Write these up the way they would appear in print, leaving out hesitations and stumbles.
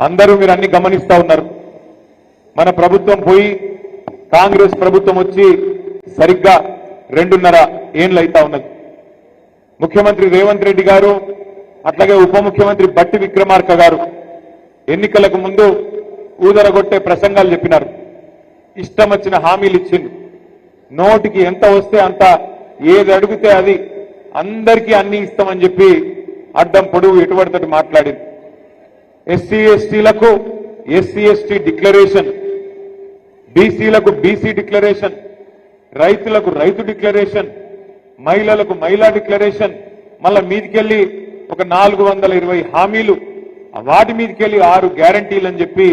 అందరూ మీరు అన్ని గమనిస్తా ఉన్నారు. మన ప్రభుత్వం పోయి కాంగ్రెస్ ప్రభుత్వం వచ్చి సరిగ్గా 2.5 ఏళ్ళు అయితా ఉన్నది. ముఖ్యమంత్రి రేవంత్ రెడ్డి గారు అట్లాగే ఉప ముఖ్యమంత్రి బట్టి విక్రమార్క గారు ఎన్నికలకు ముందు ఊదరగొట్టే ప్రసంగాలు చెప్పినారు. ఇష్టం వచ్చిన హామీలు ఇచ్చింది. నోటికి ఎంత వస్తే అంత, ఏది అడిగితే అది, అందరికీ అన్ని ఇస్తామని చెప్పి అడ్డం పొడుగు ఎటుబడితోటి మాట్లాడింది. ఎస్సీ ఎస్టీలకు ఎస్సీ ఎస్టీ డిక్లరేషన్, బీసీలకు బీసీ డిక్లరేషన్, రైతులకు రైతు డిక్లరేషన్, మహిళలకు మహిళా డిక్లరేషన్, మళ్ళా మీదికెళ్ళి ఒక 420 హామీలు, వాటి మీదకెళ్ళి 6 గ్యారంటీలు అని చెప్పి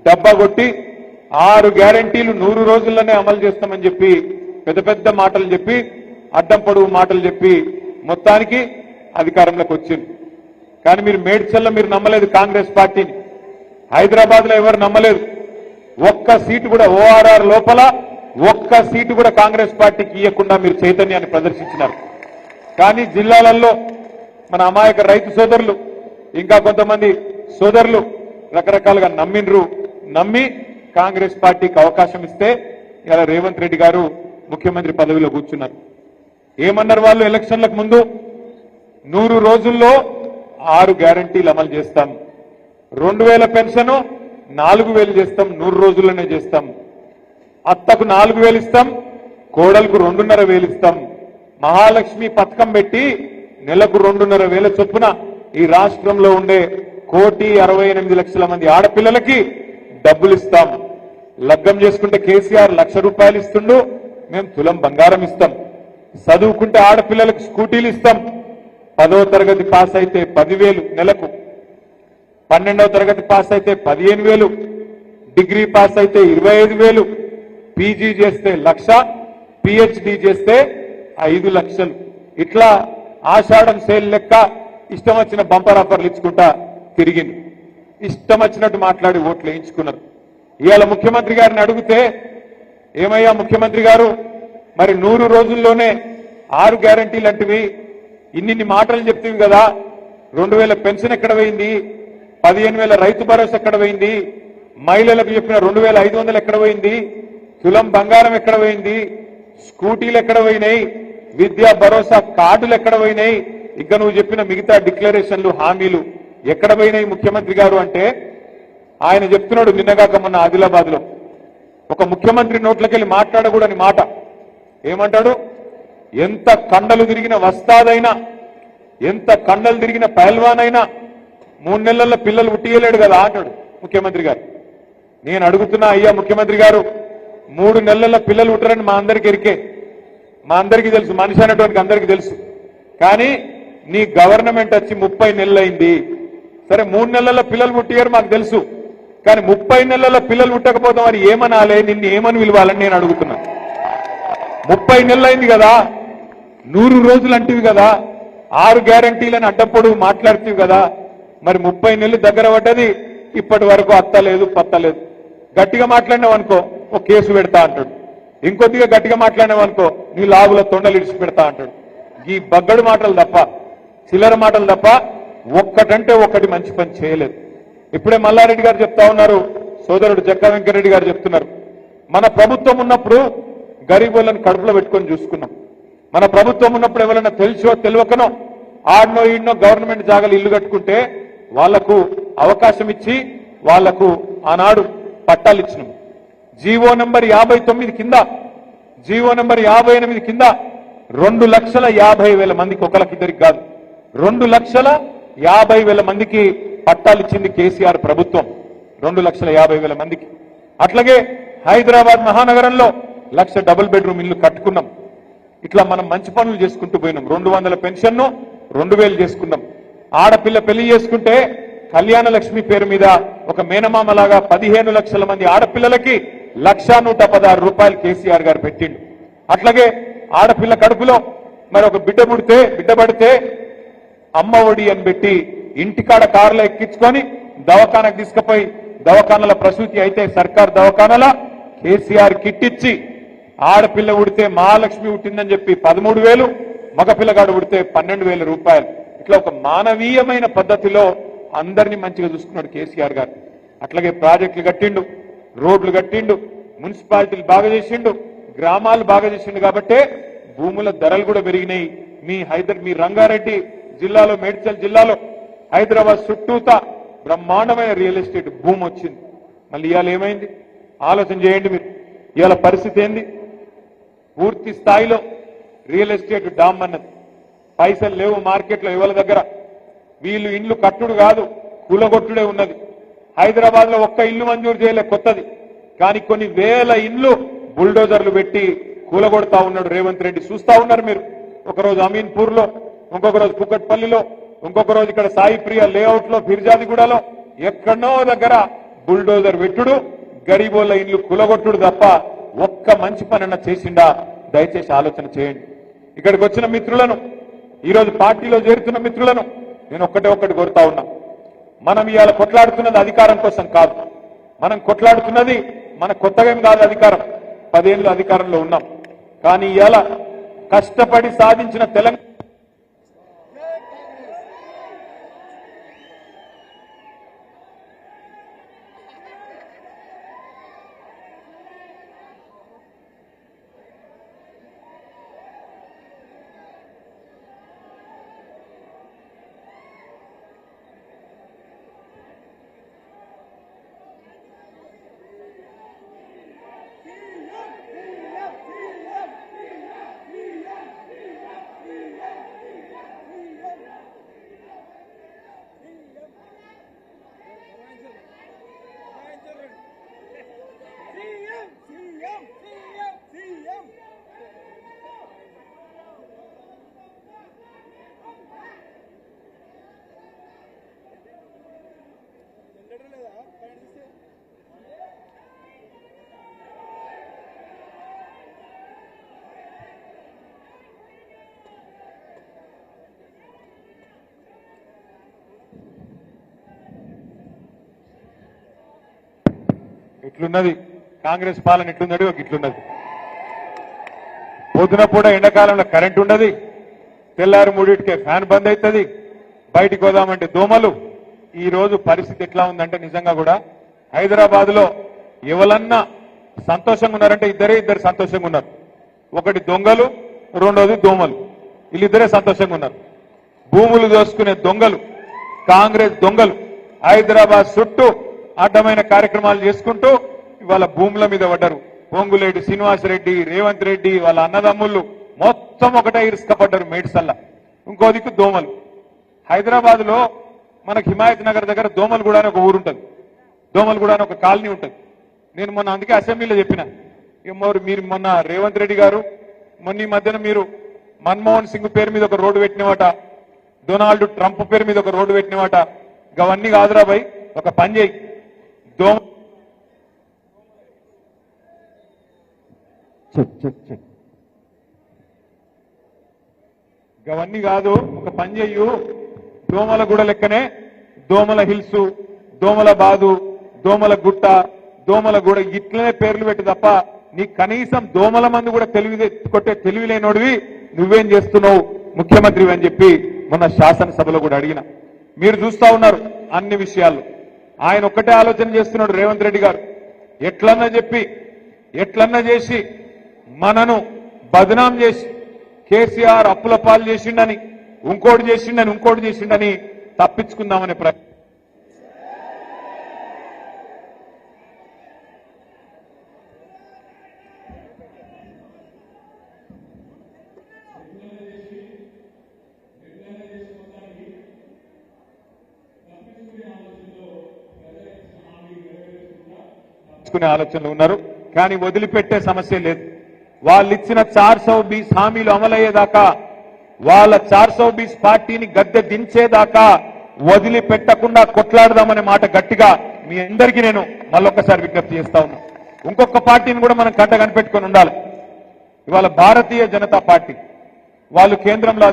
డబ్బా కొట్టి 6 గ్యారంటీలు 100 రోజుల్లోనే అమలు చేస్తామని చెప్పి పెద్ద పెద్ద మాటలు చెప్పి, అడ్డం పొడుగు మాటలు చెప్పి మొత్తానికి అధికారంలోకి వచ్చింది. కానీ మీరు మేడ్చల్లో మీరు నమ్మలేదు కాంగ్రెస్ పార్టీని. హైదరాబాద్ లో ఎవరు నమ్మలేదు. ఒక్క సీటు కూడా ఓఆర్ఆర్ లోపల ఒక్క సీటు కూడా కాంగ్రెస్ పార్టీకి ఇవ్వకుండా మీరు చైతన్యాన్ని ప్రదర్శించినారు. కానీ జిల్లాలలో మన అమాయక రైతు సోదరులు ఇంకా కొంతమంది సోదరులు రకరకాలుగా నమ్మి కాంగ్రెస్ పార్టీకి అవకాశం ఇస్తే ఇలా రేవంత్ రెడ్డి గారు ముఖ్యమంత్రి పదవిలో కూర్చున్నారు. ఏమన్నారు వాళ్ళు ఎలక్షన్లకు ముందు? 100 రోజుల్లో 6 గ్యారంటీలు అమలు చేస్తాం, 2000 పెన్షన్ 4000 చేస్తాం, 100 రోజుల్లోనే చేస్తాం, అత్తకు 4000 ఇస్తాం, కోడలకు 2,500 ఇస్తాం, మహాలక్ష్మి పథకం పెట్టి నెలకు 2,500 చొప్పున ఈ రాష్ట్రంలో ఉండే 1,68,00,000 మంది ఆడపిల్లలకి డబ్బులు ఇస్తాం. లగ్గం చేసుకుంటే కేసీఆర్ ₹1,00,000 ఇస్తుండు, మేము తులం బంగారం ఇస్తాం. చదువుకుంటే ఆడపిల్లలకు స్కూటీలు ఇస్తాం. 10వ తరగతి పాస్ అయితే 10,000 నెలకు, 12వ తరగతి పాస్ అయితే 15,000, డిగ్రీ పాస్ అయితే 25,000, పీజీ చేస్తే 1,00,000, పిహెచ్డి చేస్తే 5 లక్షలు. ఇట్లా ఆషాఢం సేల్ లెక్క ఇష్టం వచ్చిన బంపర్ ఆఫర్లు ఇచ్చుకుంటా తిరిగింది. ఇష్టం వచ్చినట్టు మాట్లాడి ఓట్లు వేయించుకున్నారు. ఇవాళ ముఖ్యమంత్రి గారిని అడిగితే, ఏమయ్యా ముఖ్యమంత్రి గారు, మరి 100 రోజుల్లోనే 6 గ్యారంటీలు అంటివి, ఇన్ని మాటలు చెప్తేవి కదా, 2,000 పెన్షన్ ఎక్కడ పోయింది, 15,000 రైతు భరోసా ఎక్కడ పోయింది, మహిళలకు చెప్పిన 2,500 ఎక్కడ పోయింది, తులం బంగారం ఎక్కడ పోయింది, స్కూటీలు ఎక్కడ పోయినాయి, విద్యా భరోసా కార్డులు ఎక్కడ పోయినాయి, ఇక నువ్వు చెప్పిన మిగతా డిక్లరేషన్లు హామీలు ఎక్కడ పోయినాయి ముఖ్యమంత్రి గారు అంటే, ఆయన చెప్తున్నాడు నిన్నగాక మొన్న ఆదిలాబాద్ లో ఒక ముఖ్యమంత్రి నోట్లకెళ్ళి మాట్లాడకూడని మాట. ఏమంటాడు? ఎంత కండలు తిరిగిన వస్తాదైనా, ఎంత కండలు తిరిగిన పహల్వాన్ అయినా 3 నెలల పిల్లలు ఉట్టియలేడు కదా అంటాడు ముఖ్యమంత్రి గారు. నేను అడుగుతున్నా, అయ్యా ముఖ్యమంత్రి గారు, 3 నెలల పిల్లలు ఉట్టరని మా అందరికి ఎరికే, మా అందరికీ తెలుసు, మనిషి అనేటువంటి అందరికీ తెలుసు. కానీ నీ గవర్నమెంట్ వచ్చి 30 నెలలు అయింది. సరే 3 నెలల పిల్లలు పుట్టియారు మాకు తెలుసు, కానీ 30 నెలల పిల్లలు పుట్టకపోతే మరి ఏమనాలే, నిన్ను ఏమని పిలవాలని నేను అడుగుతున్నా. 30 నెలలు అయింది కదా, 100 రోజులు అంటివి కదా, 6 గ్యారంటీలను అడ్డపొడుగు మాట్లాడుతీవి కదా, మరి 30 నెలలు దగ్గర పడ్డది, ఇప్పటి వరకు అత్తలేదు పత్తలేదు. గట్టిగా మాట్లాడినావు అనుకో ఒక కేసు పెడతా అంటాడు, ఇంకొద్దిగా గట్టిగా మాట్లాడినావు అనుకో నీ లాగుల తొండలు ఇడిచి పెడతా అంటాడు. ఈ బగ్గడు మాటలు తప్ప, చిల్లర మాటలు తప్ప ఒక్కటంటే ఒక్కటి మంచి పని చేయలేదు. ఇప్పుడే మల్లారెడ్డి గారు చెప్తా ఉన్నారు, సోదరుడు జక్కా వెంకరెడ్డి గారు చెప్తున్నారు, మన ప్రభుత్వం ఉన్నప్పుడు గరీబులను కడుపులో పెట్టుకొని చూసుకున్నాం. మన ప్రభుత్వం ఉన్నప్పుడు ఎవరైనా తెలుసో తెలియకనో ఆడనో ఈడనో గవర్నమెంట్ జాగాలు ఇల్లు కట్టుకుంటే వాళ్లకు అవకాశం ఇచ్చి వాళ్లకు ఆనాడు పట్టాలు ఇచ్చినాం. జీవో నంబర్ 59 కింద, జీవో నంబర్ 58 కింద 2,50,000 మందికి, ఒకరికిద్దరికి కాదు, 2,50,000 మందికి పట్టాలు ఇచ్చింది కేసీఆర్ ప్రభుత్వం. 2,50,000 మందికి. అట్లాగే హైదరాబాద్ మహానగరంలో 1,00,000 డబుల్ బెడ్రూమ్ ఇల్లు కట్టుకున్నాం. ఇట్లా మనం మంచి పనులు చేసుకుంటూ పోయినాం. 200 పెన్షన్ను 2,000 చేసుకున్నాం. ఆడపిల్ల పెళ్లి చేసుకుంటే కళ్యాణ లక్ష్మి పేరు మీద ఒక మేనమామలాగా 15 లక్షల మంది ఆడపిల్లలకి 1,116 రూపాయలు కేసీఆర్ గారు పెట్టిండు. అట్లాగే ఆడపిల్ల కడుపులో మరి ఒక బిడ్డ పడితే అమ్మ ఒడి అని పెట్టి ఇంటికాడ కారులో ఎక్కించుకొని దవాఖానకు తీసుకుపోయి దవాఖానల ప్రసూతి అయితే సర్కార్ దవాఖానల కేసీఆర్ కిట్ ఇచ్చి, ఆడపిల్ల ఉడితే మహాలక్ష్మి ఉట్టిందని చెప్పి 13,000, మగపిల్లగాడు ఉడితే 12,000 రూపాయలు. ఇట్లా ఒక మానవీయమైన పద్ధతిలో అందరినీ మంచిగా చూసుకున్నాడు కేసీఆర్ గారు. అట్లాగే ప్రాజెక్టులు కట్టిండు, రోడ్లు కట్టిండు, మున్సిపాలిటీలు బాగా చేసిండు, గ్రామాలు బాగా చేసిండు. కాబట్టే భూముల ధరలు కూడా పెరిగినాయి. మీ రంగారెడ్డి జిల్లాలో, మేడ్చల్ జిల్లాలో, హైదరాబాద్ చుట్టూతా బ్రహ్మాండమైన రియల్ ఎస్టేట్ భూమి వచ్చింది. మళ్ళీ ఇవాళ ఏమైంది ఆలోచన చేయండి మీరు. ఇవాళ పరిస్థితి ఏంది? పూర్తి స్థాయిలో రియల్ ఎస్టేట్ డామ్ అన్నది. పైసలు లేవు మార్కెట్లో ఎవరి దగ్గర. వీళ్ళు ఇండ్లు కట్టుడు కాదు, కూలగొట్టుడే ఉన్నది. హైదరాబాద్ లో ఒక్క ఇల్లు మంజూరు చేయలే కొత్తది, కానీ కొన్ని వేల ఇండ్లు బుల్డోజర్లు పెట్టి కూలగొడతా ఉన్నాడు రేవంత్ రెడ్డి. చూస్తా ఉన్నారు మీరు. ఒకరోజు అమీన్పూర్ లో, ఇంకొక రోజు కుకట్పల్లిలో, ఇంకొక రోజు ఇక్కడ సాయి ప్రియ లేఅవుట్ లో, ఫిర్జాదిగూడలో, ఎక్కడో దగ్గర బుల్డోజర్ పెట్టుడు, గరీబోళ్ళ ఇండ్లు కూలగొట్టుడు తప్ప ఒక్క మంచి పనన్నా చేసిండా? దయచేసి ఆలోచన చేయండి. ఇక్కడికి వచ్చిన మిత్రులను, ఈరోజు పార్టీలో చేరుతున్న మిత్రులను నేను ఒక్కటి కోరుతా ఉన్నా. మనం ఇవాళ కొట్లాడుతున్నది అధికారం కోసం కాదు. మనం కొట్లాడుతున్నది మన కొత్తగా ఏం కాదు అధికారం. 10 ఏళ్ళు అధికారంలో ఉన్నాం. కానీ ఇవాళ కష్టపడి సాధించిన తెలంగాణ ఇట్లున్నది. కాంగ్రెస్ పాలన ఎట్లున్నది? ఇట్లున్నది. పొద్దున పూట ఎండాకాలంలో కరెంట్ ఉండదు, తెల్లారి 3టికే ఫ్యాన్ బంద్ అవుతుంది, బయటికి పోదామంటే దోమలు. ఈ రోజు పరిస్థితి ఎట్లా ఉందంటే నిజంగా కూడా హైదరాబాద్ లో ఎవరన్నా సంతోషంగా ఉన్నారంటే ఇద్దరు సంతోషంగా ఉన్నారు. ఒకటి దొంగలు, రెండోది దోమలు. వీళ్ళిద్దరే సంతోషంగా ఉన్నారు. భూములు దోసుకునే దొంగలు, కాంగ్రెస్ దొంగలు హైదరాబాద్ చుట్టూ అడ్డమైన కార్యక్రమాలు చేసుకుంటూ ఇవాళ భూముల మీద పడ్డారు. పొంగులేటి శ్రీనివాసరెడ్డి, రేవంత్ రెడ్డి, వాళ్ళ అన్నదమ్ముళ్ళు మొత్తం ఒకటే ఇరుసుకపడ్డారు మేడ్సల్లా. ఇంకో దిక్కు దోమలు. హైదరాబాద్ లో మనకు హిమాయత్ నగర్ దగ్గర దోమలగూడ అని ఒక ఊరుంటది, దోమలగూడ అని ఒక కాలనీ ఉంటుంది. నేను మొన్న అందుకే అసెంబ్లీలో చెప్పిన, మీరు మొన్న రేవంత్ రెడ్డి గారు మొన్న ఈ మధ్యన మీరు మన్మోహన్ సింగ్ పేరు మీద ఒక రోడ్డు పెట్టినవాట, డొనాల్డ్ ట్రంప్ పేరు మీద ఒక రోడ్డు పెట్టినవాట. అవన్నీ కాదురా భయ్, ఒక పని చేయి. అవన్నీ కాదు, ఒక పని చెయ్యు. దోమల గుడ లెక్కనే దోమల హిల్స్, దోమల బాదు, దోమల గుట్ట, దోమల గూడ ఇట్లనే పేర్లు పెట్టి తప్ప నీ కనీసం దోమల మందు కూడా కొట్టే తెలివి లేనోడివి నువ్వేం చేస్తున్నావు ముఖ్యమంత్రి అని చెప్పి మొన్న శాసనసభలో కూడా అడిగిన. మీరు చూస్తా ఉన్నారు అన్ని విషయాల్లో. ఆయన ఒక్కటే ఆలోచన చేస్తున్నాడు రేవంత్ రెడ్డి గారు, ఎట్లన్నా చెప్పి ఎట్లన్నా చేసి మనను బదనాం చేసి కేసీఆర్ అప్పుల పాలు చేసిండని, ఇంకోటి చేసిండని తప్పించుకుందామనే ప్రయత్నం. ఆలోచనలు ఉన్నారు, కానీ వదిలిపెట్టే సమస్య లేదు. వాళ్ళు ఇచ్చిన 420 హామీలు అమలయ్యేదాకా, వాళ్ళ 420 పార్టీని గద్దె దించేదాకా వదిలిపెట్టకుండా కొట్లాడదామనే మాట గట్టిగా మీ అందరికీ నేను మళ్ళొక్కసారి విజ్ఞప్తి చేస్తా ఉన్నా. ఇంకొక పార్టీని కూడా మనం కంట కనిపెట్టుకొని ఉండాలి. ఇవాళ భారతీయ జనతా పార్టీ వాళ్ళు కేంద్రంలో